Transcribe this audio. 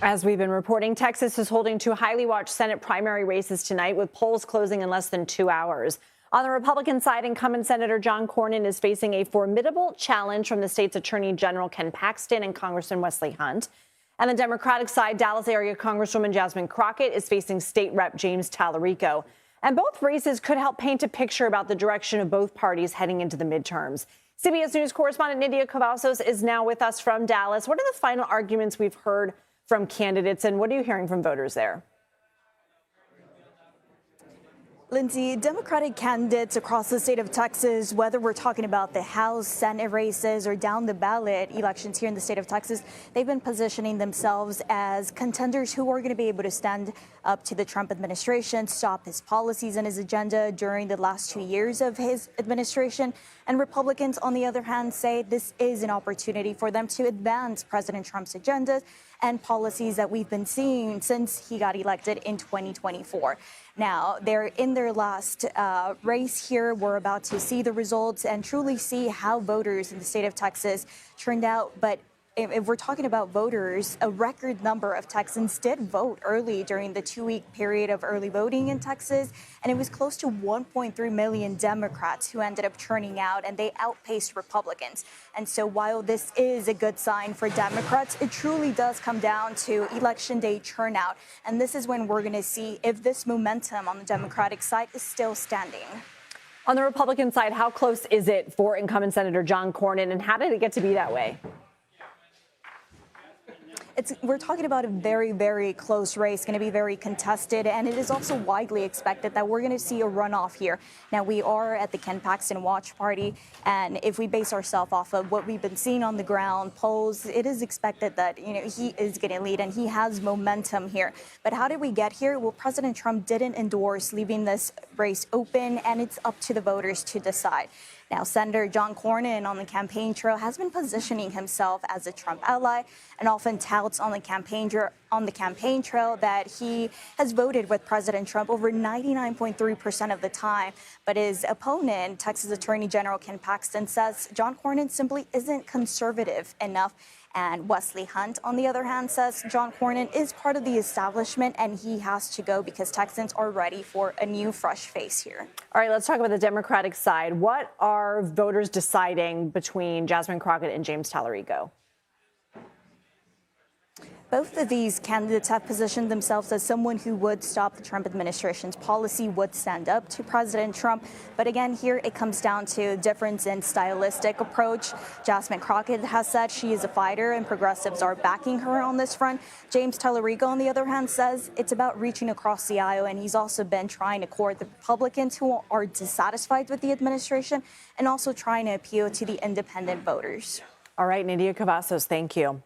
As we've been reporting, Texas is holding two highly watched Senate primary races tonight, with polls closing in less than 2 hours. On the Republican side, incumbent Senator John Cornyn is facing a formidable challenge from the state's Attorney General Ken Paxton and Congressman Wesley Hunt. On the Democratic side, Dallas area Congresswoman Jasmine Crockett is facing State Rep James Talarico. And both races could help paint a picture about the direction of both parties heading into the midterms. CBS News correspondent Nidia Cavazos is now with us from Dallas. What are the final arguments we've heard from candidates, and what are you hearing from voters there? Lindsay, Democratic candidates across the state of Texas, whether we're talking about the House, Senate races, or down the ballot elections here in the state of Texas, they've been positioning themselves as contenders who are going to be able to stand up to the Trump administration, stop his policies and his agenda during the last 2 years of his administration. And Republicans, on the other hand, say this is an opportunity for them to advance President Trump's agenda and policies that we've been seeing since he got elected in 2024. Now, they're in their last race here. We're about to see the results and truly see how voters in the state of Texas turned out. But if we're talking about voters, a record number of Texans did vote early during the 2-week period of early voting in Texas. And it was close to 1.3 million Democrats who ended up turning out, and they outpaced Republicans. And so while this is a good sign for Democrats, it truly does come down to Election Day turnout. And this is when we're going to see if this momentum on the Democratic side is still standing. On the Republican side, how close is it for incumbent Senator John Cornyn, and how did it get to be that way? We're talking about a very, very close race, going to be very contested, and it is also widely expected that we're going to see a runoff here. Now, we are at the Ken Paxton watch party, and if we base ourselves off of what we've been seeing on the ground, polls, it is expected that, he is going to lead, and he has momentum here. But how did we get here? Well, President Trump didn't endorse leaving this race open, and it's up to the voters to decide. Now, Senator John Cornyn on the campaign trail has been positioning himself as a Trump ally and often touts on the campaign trail that he has voted with President Trump over 99.3% of the time. But his opponent, Texas Attorney General Ken Paxton, says John Cornyn simply isn't conservative enough. And Wesley Hunt, on the other hand, says John Cornyn is part of the establishment and he has to go because Texans are ready for a new, fresh face here. All right, let's talk about the Democratic side. What are voters deciding between Jasmine Crockett and James Talarico? Both of these candidates have positioned themselves as someone who would stop the Trump administration's policy, would stand up to President Trump. But again, here it comes down to difference in stylistic approach. Jasmine Crockett has said she is a fighter and progressives are backing her on this front. James Talarico, on the other hand, says it's about reaching across the aisle, and he's also been trying to court the Republicans who are dissatisfied with the administration and also trying to appeal to the independent voters. All right, Nidia Cavazos, thank you.